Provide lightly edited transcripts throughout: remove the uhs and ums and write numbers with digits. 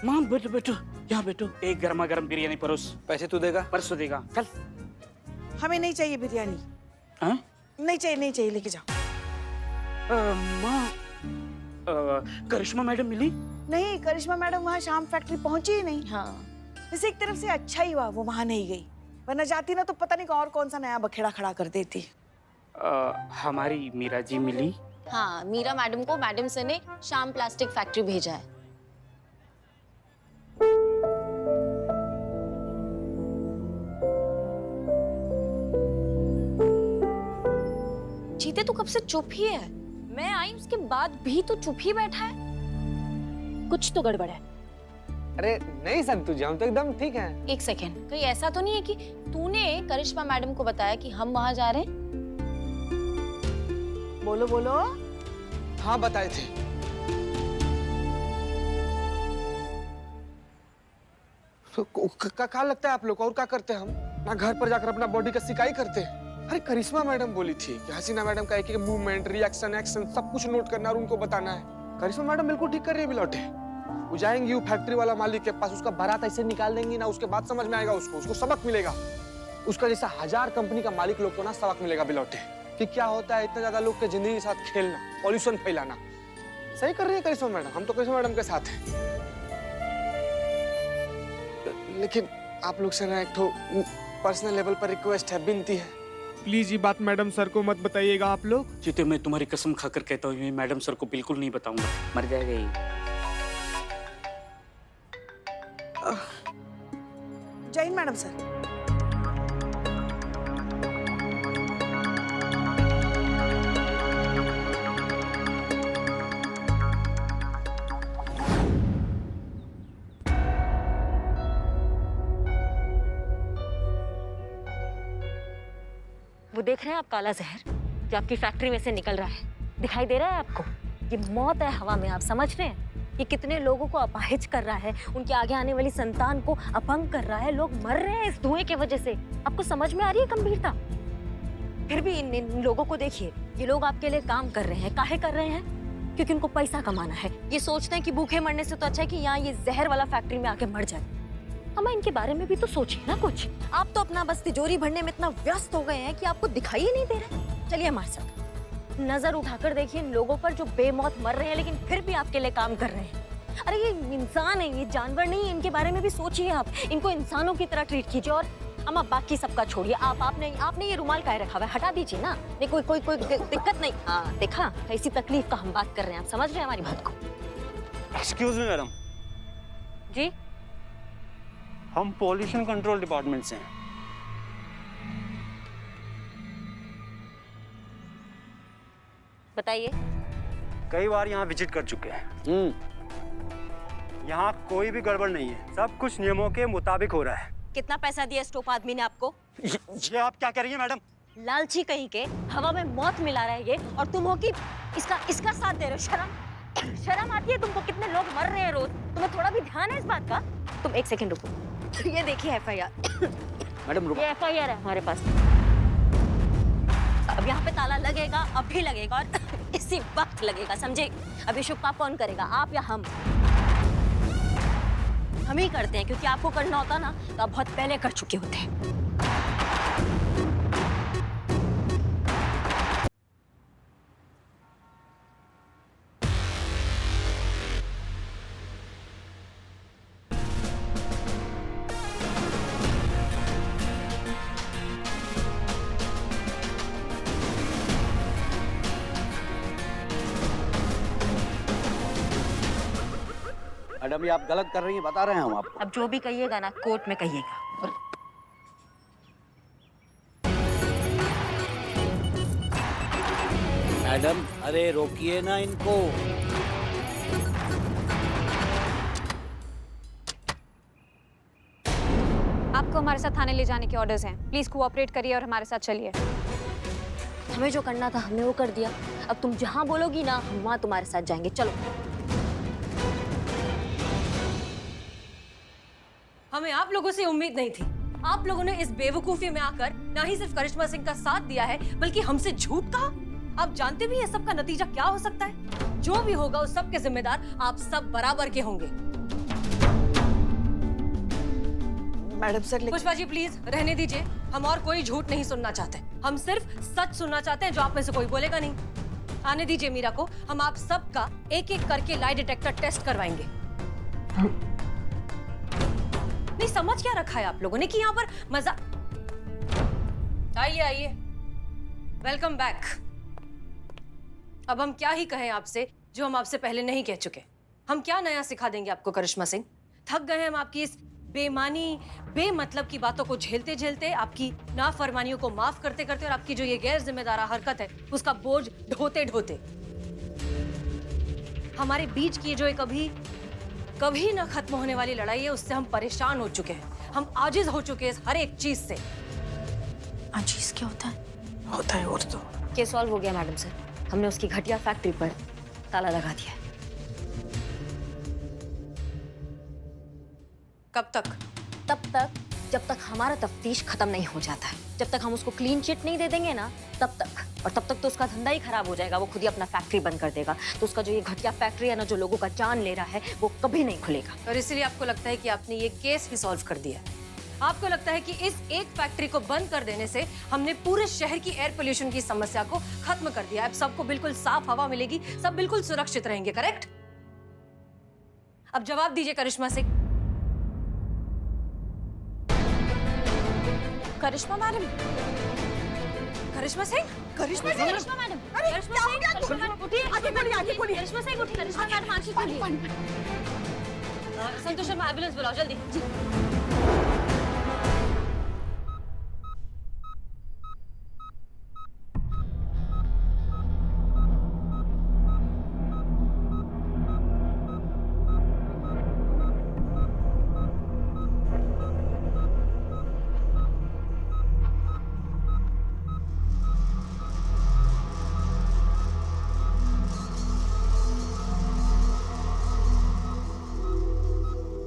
माँ बैठो बैठो, यहाँ बैठो। एक गर्मा गर्म बिरयानी परोस। पैसे तू देगा? परसों देगा। चल। हमें नहीं चाहिए बिरयानी। हाँ? नहीं चाहिए, नहीं चाहिए, लेके जाओ। माँ, करिश्मा मैडम मिली? नहीं, करिश्मा मैडम वहाँ शाम फैक्ट्री पहुंची ही नहीं। हाँ, वैसे एक तरफ से अच्छा ही हुआ वो वहाँ नहीं गई, वरना जाती ना तो पता नहीं और कौन सा नया बखेड़ा खड़ा कर देती। हमारी मीरा जी मिली? हाँ, मीरा मैडम को मैडम सर ने शाम प्लास्टिक फैक्ट्री भेजा है। जीते तू कब से चुप ही है? मैं आई उसके बाद भी तू चुप ही बैठा है। कुछ तो गड़बड़ है। अरे नहीं संतु जी, हम तो एकदम ठीक हैं। एक सेकेंड, कहीं ऐसा तो नहीं है कि तूने करिश्मा मैडम को बताया कि हम वहां जा रहे हैं? बोलो बोलो। हाँ बताए थे। तो क्या लगता है आप लोग को? और क्या करते हैं हम? ना घर पर जाकर अपना बॉडी का सिकाई करते हैं। अरे करिश्मा मैडम बोली थी कि हसीना मैडम का एक एक मूवमेंट, रिएक्शन, एक्शन सब कुछ नोट करना और उनको बताना है। करिश्मा मैडम बिल्कुल ठीक कर रही है बिलौटे। वो जाएंगी वो फैक्ट्री वाला मालिक के पास, उसका बारात ऐसे निकाल देंगी ना, उसके बाद समझ में आएगा उसको सबक मिलेगा। उसका जैसा 1000 कंपनी का मालिक लोग को ना सबक मिलेगा बिलौटे कि क्या होता है इतना ज्यादा लोग के जिंदगी के साथ खेलना, पॉल्यूशन फैलाना। सही कर रही है करिश्मा मैडम, हम तो करिश्मा मैडम के साथ हैं। लेकिन आप लोग से ना एक तो पर्सनल लेवल पर रिक्वेस्ट है, विनती है, प्लीज ये बात मैडम सर को मत बताइएगा आप लोग। जीते, मैं तुम्हारी कसम खाकर कहता हूँ मैडम सर को बिल्कुल नहीं बताऊंगा, मर जाएगा ये। जय हिंद मैडम सर। वो देख रहे हैं आप काला जहर जो आपकी फैक्ट्री में से निकल रहा है? दिखाई दे रहा है आपको? ये मौत है हवा में, आप समझ रहे हैं? ये कितने लोगों को अपाहिज कर रहा है, उनके आगे आने वाली संतान को अपंग कर रहा है। लोग मर रहे हैं इस धुएं की वजह से। आपको समझ में आ रही है गंभीरता? फिर भी इन लोगों को देखिए, ये लोग आपके लिए काम कर रहे हैं। काहे कर रहे हैं? क्योंकि उनको पैसा कमाना है। ये सोचते हैं कि भूखे मरने से तो अच्छा है कि यहाँ ये जहर वाला फैक्ट्री में आके मर जाए। हमें इनके बारे में भी तो सोचिए ना कुछ। आप तो अपना बस तिजोरी भरने में इतना व्यस्त हो गए हैं कि आपको दिखाई ही नहीं दे रहा। चलिए हमारे साथ नजर उठाकर देखिए इन लोगों पर जो बेमौत मर रहे हैं लेकिन फिर भी आपके लिए काम कर रहे हैं। अरे ये इंसान है, ये जानवर नहीं है। इनके बारे में भी सोचिए आप। इनको इंसानों की तरह ट्रीट कीजिए। और अम्मा बाकी सबका छोड़िए, आपने ये रुमाल काहे रखा हुआ है? हटा दीजिए ना। नहीं कोई दिक्कत नहीं। हाँ देखा, ऐसी तकलीफ का हम बात कर रहे हैं। आप समझ रहे हैं हमारी बात को? एक्सक्यूज मी मैडम, जी हम पॉल्यूशन कंट्रोल डिपार्टमेंट से हैं। बताइए। कई बार यहाँ विजिट कर चुके हैं। यहाँ कोई भी गड़बड़ नहीं है, सब कुछ नियमों के मुताबिक हो रहा है। कितना पैसा दिया स्टोप आदमी ने आपको? ये आप क्या कह रही हैं मैडम? लालची कहीं के, हवा में मौत मिला रहे ये, और तुम हो कि इसका साथ दे रहे हो। शर्म आती है तुमको? कितने लोग मर रहे हैं रोज, तुम्हें थोड़ा भी ध्यान है इस बात का? तुम एक सेकंड रुको। ये देखिए FIR। मैडम रुको। ये FIR है हमारे पास। अब यहाँ पे ताला लगेगा, अभी लगेगा और इसी वक्त लगेगा, समझे? अभी शुभ काम कौन करेगा, आप या हम? हम ही करते हैं, क्योंकि आपको करना होता ना तो आप बहुत पहले कर चुके होते हैं। मैडम ये आप गलत कर रही हैं, बता रहे हैं हम आपको। अब जो भी कहिएगा ना कोर्ट में कहिएगा। मैडम अरे रोकिए ना इनको। आपको हमारे साथ थाने ले जाने के ऑर्डर्स हैं। प्लीज कोऑपरेट करिए और हमारे साथ चलिए। हमें जो करना था हमने वो कर दिया। अब तुम जहां बोलोगी ना हम वहां तुम्हारे साथ जाएंगे। चलो। हमें आप लोगों से उम्मीद नहीं थी। आप लोगों ने इस बेवकूफी में आकर ना ही सिर्फ करिश्मा सिंह का साथ दिया है बल्कि हमसे झूठ कहा। आप जानते भी हैं सबका नतीजा क्या हो सकता है। जो भी होगा उस सब के जिम्मेदार आप सब बराबर के होंगे। मैडम सर, लेकिन पुष्पा जी प्लीज रहने दीजिए। हम और कोई झूठ नहीं सुनना चाहते, हम सिर्फ सच सुनना चाहते हैं जो आप में से कोई बोलेगा नहीं। आने दीजिए मीरा को, हम आप सबका एक एक करके लाई डिटेक्टर टेस्ट करवाएंगे। नहीं समझ क्या रखा है आप लोगों ने कि यहाँ पर मजा। आइए आइए, वेलकम बैक। अब हम क्या ही कहें आपसे जो हम आपसे पहले नहीं कह चुके। हम क्या नया सिखा देंगे आपको करिश्मा सिंह? थक गए हम आपकी इस बेमानी बेमतलब की बातों को झेलते झेलते, आपकी नाफरमानियों को माफ करते करते, और आपकी जो ये गैर जिम्मेदार हरकत है उसका बोझ ढोते ढोते। हमारे बीच की जो एक कभी न खत्म होने वाली लड़ाई है, उससे हम परेशान हो चुके हैं, हम आजिज हो चुके हैं इस हर एक चीज से। आजीज क्या होता है? होता है और तो केस सॉल्व हो गया मैडम सर। हमने उसकी घटिया फैक्ट्री पर ताला लगा दिया है। कब तक? तब तक जब तक हमारा तफ्तीश खत्म नहीं हो जाता है। जब तक हम उसको क्लीन चिट नहीं दे देंगे ना, तब तक। और तब तक तो उसका धंधा ही खराब हो जाएगा, वो खुद ही अपना फैक्ट्री बंद कर देगा। तो उसका जो ये घटिया फैक्ट्री है ना, जो लोगों का जान ले रहा है, वो कभी नहीं खुलेगा। और इसीलिए आपको लगता है कि आपने ये केस ही सॉल्व कर दिया है? आपको लगता है कि इस एक फैक्ट्री को बंद कर देने से हमने पूरे शहर की एयर पोल्यूशन की समस्या को खत्म कर दिया? अब सबको बिल्कुल साफ हवा मिलेगी, सब बिल्कुल सुरक्षित रहेंगे, करेक्ट? अब जवाब दीजिए करिश्मा सिंह। करिश्मा मैडम, करिश्मा सिंह, करिश्मा जी, करिश्मा मैडम, अरे करिश्मा क्या हो सिंह, गया? करिश्मा मैडम, उठिए, आगे बोलिए, आगे बोलिए। करिश्मा सिंह उठिए, करिश्मा मैडम आंखें खोलिए। संतोष शर्मा एम्बुलेंस बुलाओ जल्दी। जी।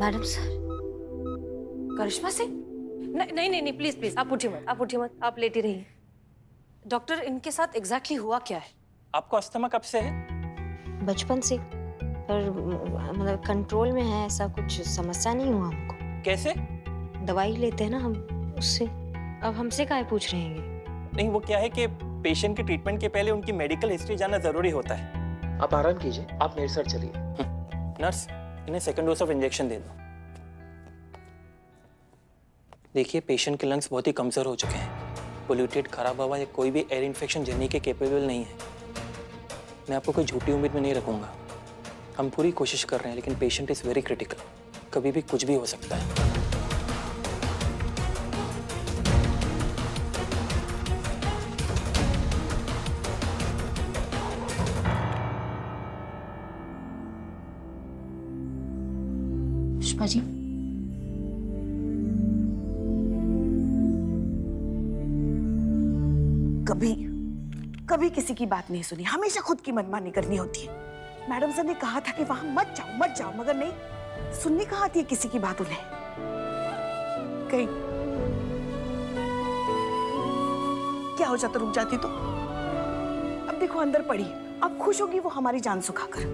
Madam sir. करिश्मा सिंह, नहीं नहीं नहीं, प्लीज प्लीज आप उठिए मत, आप उठिए मत, आप लेटी रहिए। डॉक्टर, इनके साथ एग्जैक्टली हुआ क्या है? आपको अस्थमा कब से है? बचपन से, पर मतलब कंट्रोल में है, ऐसा कुछ समस्या नहीं हुआ हमको। कैसे? दवाई लेते हैं ना हम, उससे। अब हमसे काहे पूछ रहे हैं? नहीं, वो क्या है कि पेशेंट के ट्रीटमेंट के पहले उनकी मेडिकल हिस्ट्री जानना जरूरी होता है। आप आराम कीजिए, आप मेरे साथ चलिए। नर्स, इन्हें सेकंड डोज ऑफ इंजेक्शन दे दो। देखिए, पेशेंट के लंग्स बहुत ही कमजोर हो चुके हैं। पोल्यूटेड, खराब हवा या कोई भी एयर इन्फेक्शन झेलने के कैपेबल नहीं है। मैं आपको कोई झूठी उम्मीद में नहीं रखूंगा। हम पूरी कोशिश कर रहे हैं, लेकिन पेशेंट इज वेरी क्रिटिकल, कभी भी कुछ भी हो सकता है। पुष्पा जी, कभी किसी की बात नहीं सुनी, हमेशा खुद की मनमानी करनी होती है। मैडम सर ने कहा था कि वहां मत जाओ, मगर नहीं सुननी कहाँ आती है किसी की बात उन्हें। कहीं क्या हो जाता, रुक जाती तो। अब देखो अंदर पड़ी, अब खुश होगी वो हमारी जान सुखाकर।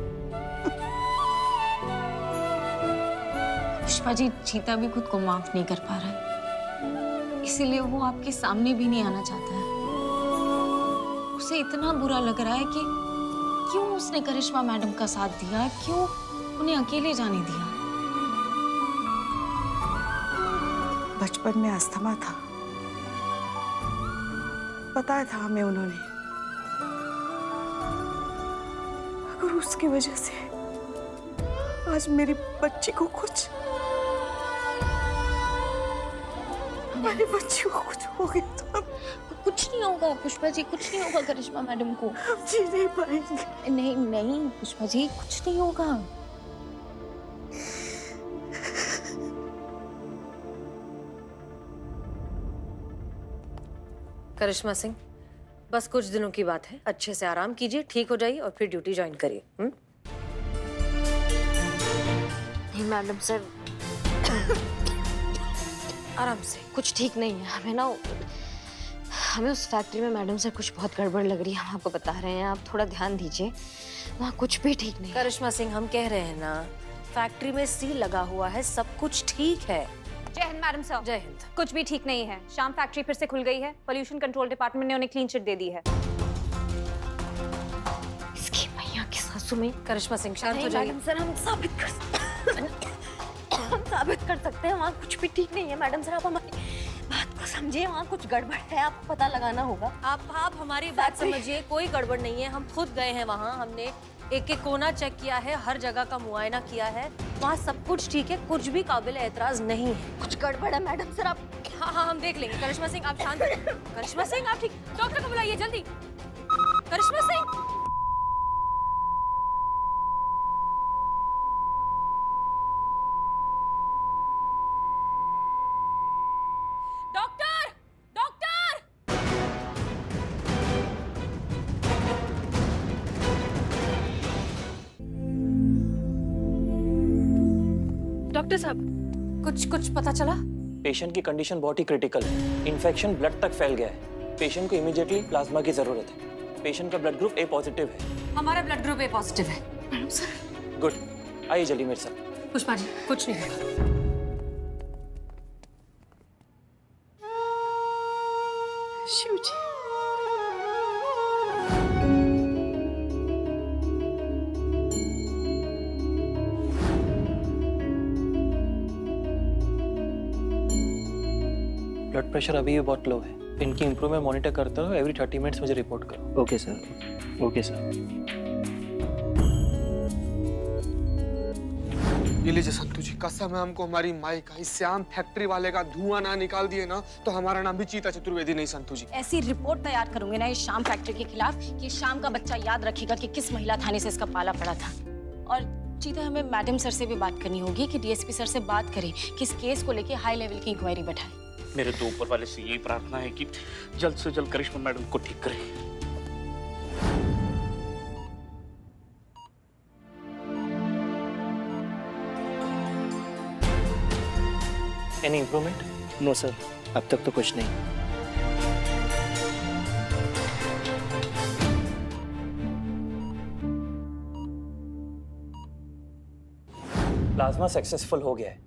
पुष्पा जी, चीता भी खुद को माफ नहीं कर पा रहा है, इसीलिए वो आपके सामने भी नहीं आना चाहता है। उसे इतना बुरा लग रहा है कि क्यों उसने करिश्मा मैडम का साथ दिया, क्यों उन्हें अकेले जाने दिया। बचपन में अस्थमा था, बताया था हमें उन्होंने। अगर उसकी वजह से आज मेरी बच्ची को कुछ, हमारी बच्ची को कुछ हो गया तो कुछ नहीं होगा पुष्पा जी, कुछ नहीं होगा करिश्मा मैडम को। हम जी नहीं पाएंगे। नहीं पुष्पा जी, कुछ नहीं होगा। करिश्मा सिंह, बस कुछ दिनों की बात है, अच्छे से आराम कीजिए, ठीक हो जाइए और फिर ड्यूटी ज्वाइन करिए। नहीं मैडम सर, आराम से। कुछ ठीक नहीं है। हमें उस फैक्ट्री में मैडम से कुछ बहुत गड़बड़ लग रही है, हम आपको बता रहे हैं, आप थोड़ा ध्यान दीजिए। वहाँ कुछ भी ठीक नहीं है। करिश्मा सिंह, हम कह रहे हैं ना, फैक्ट्री में सील लगा हुआ है, सब कुछ ठीक है। जय हिंद मैडम सर। जय हिंद। कुछ भी ठीक नहीं है। शाम फैक्ट्री फिर से खुल गई है। पोल्यूशन कंट्रोल डिपार्टमेंट ने उन्हें क्लीन चिट दे दी है। इसकी मैया की सासू में। करिश्मा सिंह शांत हो जाइए। मैडम सर, हम साबित कर सकते हैं वहाँ कुछ भी ठीक नहीं है। मैडम सर, आप हमारी बात को समझिए, वहाँ कुछ गड़बड़ है, आपको पता लगाना होगा। आप हमारी बात समझिए, कोई गड़बड़ नहीं है। हम खुद गए हैं वहाँ, हमने एक एक कोना चेक किया है, हर जगह का मुआयना किया है, वहाँ सब कुछ ठीक है, कुछ भी काबिल एतराज नहीं है। कुछ गड़बड़ है मैडम सर, आप। हाँ, हम देख लेंगे। करिश्मा सिंह आप शांत हो। करिश्मा सिंह आप ठीक, डॉक्टर को बुलाइए जल्दी। Karishma Singh. Doctor, doctor. Doctor साहब, कुछ पता चला? पेशेंट की कंडीशन बहुत ही क्रिटिकल है। इन्फेक्शन ब्लड तक फैल गया है। पेशेंट को इमीडिएटली प्लाज्मा की जरूरत है। पेशेंट का ब्लड ग्रुप ए पॉजिटिव है। हमारा ब्लड ग्रुप ए पॉजिटिव है। Madam sir. गुड, आइए जल्दी मेरे साथ। पुष्पा जी, कुछ नहीं होगा। शिव जी। ब्लड प्रेशर अभी भी बहुत लो है। इनकी इंप्रूवमेंट मॉनिटर करते रहो। एवरी 30 मिनट्स मुझे रिपोर्ट करो। Okay sir, okay sir. ये लीजिए संतू जी, कसम है हमको हमारी माई का, इस श्याम फैक्ट्री वाले का धुआं ना निकाल दिए ना तो हमारा नाम भी चीता चतुर्वेदी नहीं संतू जी। ऐसी रिपोर्ट तैयार करूंगी ना इस शाम फैक्ट्री के खिलाफ कि शाम का बच्चा याद रखेगा कि किस महिला थाने से इसका पाला पड़ा था। और चीता, हमें मैडम सर से भी बात करनी होगी कि डीएसपी सर से बात करें कि इस केस को लेके हाई लेवल की इंक्वायरी बैठाएं। मेरे तो ऊपर वाले से यही प्रार्थना है कि जल्द से जल्द करिश्मा मैडम को ठीक करें। Any improvement? नो सर, अब तक तो कुछ नहीं। प्लाज्मा सक्सेसफुल हो गया है,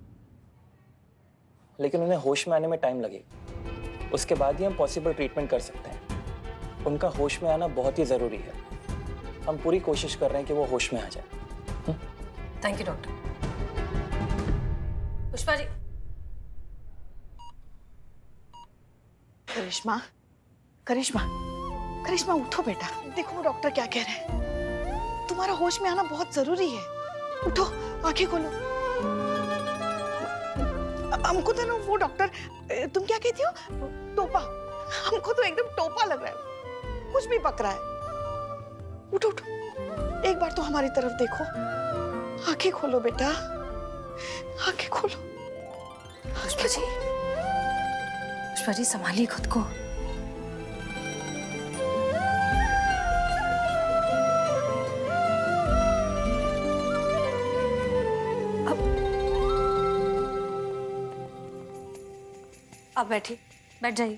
लेकिन उन्हें होश में आने में टाइम लगेगा। उसके बाद ही हम पॉसिबल ट्रीटमेंट कर सकते हैं। उनका होश में आना बहुत ही जरूरी है। हम पूरी कोशिश कर रहे हैं कि वो होश में आ जाए। Thank you doctor. Pushpa ji. Karishma, Karishma, Karishma उठो बेटा। देखो डॉक्टर क्या कह रहे हैं। तुम्हारा होश में आना बहुत जरूरी है। उठो, आंखें खोलो। हमको तो ना वो डॉक्टर, तुम क्या कहती हो, टोपा। हमको तो एकदम टोपा लग रहा है, कुछ भी पक रहा है। उठो उठो, एक बार तो हमारी तरफ देखो। आंखें खोलो बेटा, आंखें खोलो। पुष्पा जी संभालिए खुद को। अब बैठिए, बैठ जाइए,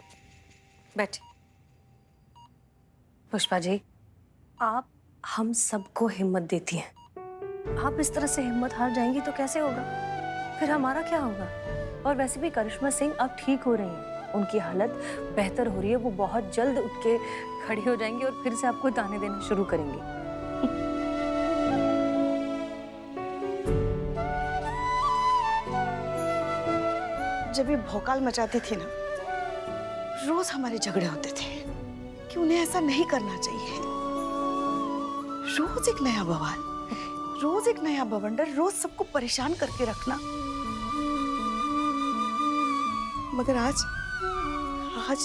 बैठिए। पुष्पा जी, आप हम सबको हिम्मत देती हैं। आप इस तरह से हिम्मत हार जाएंगी तो कैसे होगा? फिर हमारा क्या होगा? और वैसे भी करिश्मा सिंह अब ठीक हो रही हैं, उनकी हालत बेहतर हो रही है। वो बहुत जल्द उठ के खड़ी हो जाएंगी और फिर से आपको ताने देना शुरू करेंगी। जब ये भौकाल मचाते थे ना, रोज हमारे झगड़े होते थे कि उन्हें ऐसा नहीं करना चाहिए। रोज एक नया बवाल, रोज एक नया बवंडर, रोज सबको परेशान करके रखना। मगर आज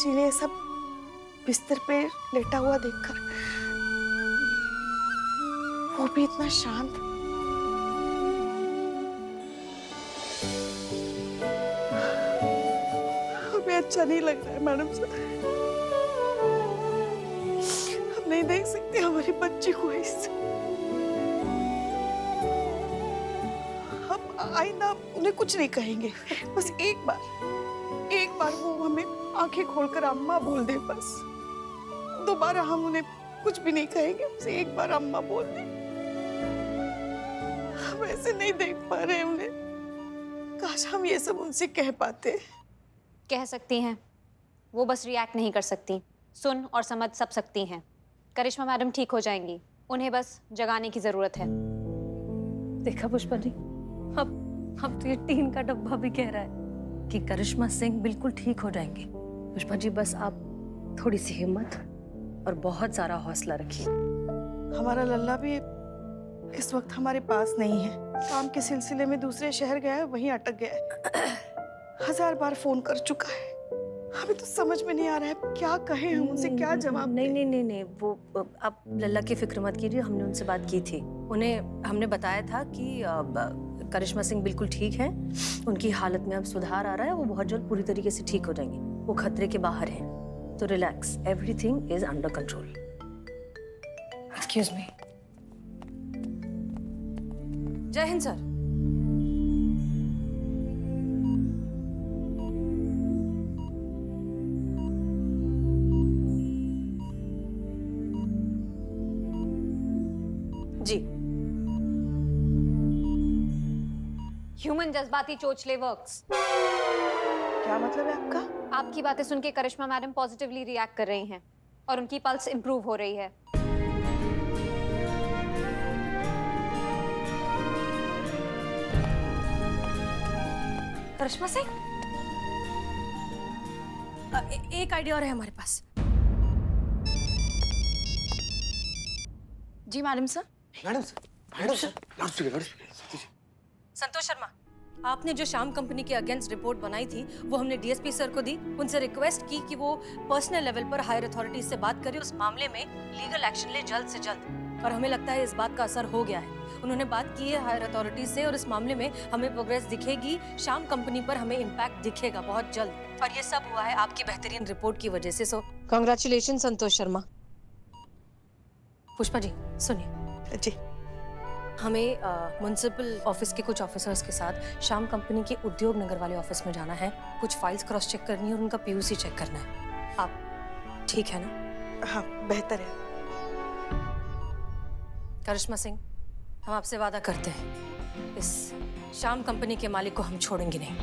इन्हें सब बिस्तर पे लेटा हुआ देखकर, वो भी इतना शांत, हमें अच्छा नहीं लग रहा है मैडम साहब। हम नहीं देख सकते हमारी बच्ची को ऐसे। हम आइंदा उन्हें कुछ नहीं कहेंगे। बस एक बार वो हमें आंखें खोलकर अम्मा बोल दे। बस दोबारा हम उन्हें कुछ भी नहीं कहेंगे। बस एक बार अम्मा बोल दे। हम ऐसे नहीं देख पा रहे उन्हें। काश हम ये सब उनसे कह पाते। कह सकती हैं, वो बस रिएक्ट नहीं कर सकती, सुन और समझ सब सकती हैं। करिश्मा मैडम ठीक हो जाएंगी, उन्हें बस जगाने की जरूरत है। देखा पुष्पा जी, अब तो ये टीन का डब्बा भी कह रहा है कि करिश्मा सिंह बिल्कुल ठीक हो जाएंगे। पुष्पा जी बस आप थोड़ी सी हिम्मत और बहुत सारा हौसला रखिए। हमारा लल्ला भी इस वक्त हमारे पास नहीं है, काम के सिलसिले में दूसरे शहर गया है, वहीं अटक गया है। 1000 बार फोन कर चुका है, हमें तो समझ में नहीं आ रहा है क्या कहें हम उनसे, क्या जवाब दें। नहीं, वो आप लल्ला की फिक्र मत कीजिए, हमने उनसे बात की थी। उन्हें हमने बताया था कि करिश्मा सिंह बिल्कुल ठीक है, उनकी हालत में अब सुधार आ रहा है, वो बहुत जल्द पूरी तरीके से ठीक हो जाएंगे, वो खतरे के बाहर हैं, तो relax, everything is under control. Excuse me. जय हिंद सर। जी। ह्यूमन जज्बाती चोचले वर्क्स। क्या मतलब है आपका? आपकी बातें सुन के करिश्मा मैडम पॉजिटिवली रिएक्ट कर रही हैं और उनकी पल्स इंप्रूव हो रही है। करिश्मा सिंह, एक आइडिया और है हमारे पास। जी madam sir. Madam sir loudspeaker Santosh Sharma, आपने जो श्याम कंपनी के अगेंस्ट रिपोर्ट बनाई थी वो हमने डीएसपी सर को दी, उनसे रिक्वेस्ट की कि वो पर्सनल लेवल पर हायर अथॉरिटीज से बात करें, उस मामले में लीगल एक्शन ले जल्द से जल्द, और हमें लगता है इस बात का असर हो गया है। उन्होंने बात की है हायर अथॉरिटीज से और इस मामले में हमें प्रोग्रेस दिखेगी, श्याम कंपनी पर हमें इम्पैक्ट दिखेगा बहुत जल्द, और ये सब हुआ है आपकी बेहतरीन रिपोर्ट की वजह से। सो कांग्रेचुलेशन संतोष शर्मा। पुष्पा जी सुनिए जी, हमें म्युनिसिपल ऑफिस के कुछ ऑफिसर्स के साथ श्याम कंपनी के उद्योग नगर वाले ऑफिस में जाना है, कुछ फाइल्स क्रॉस चेक करनी है और उनका पीयूसी चेक करना है। आप ठीक है ना? हाँ बेहतर है। करिश्मा सिंह, हम आपसे वादा करते हैं इस श्याम कंपनी के मालिक को हम छोड़ेंगे नहीं।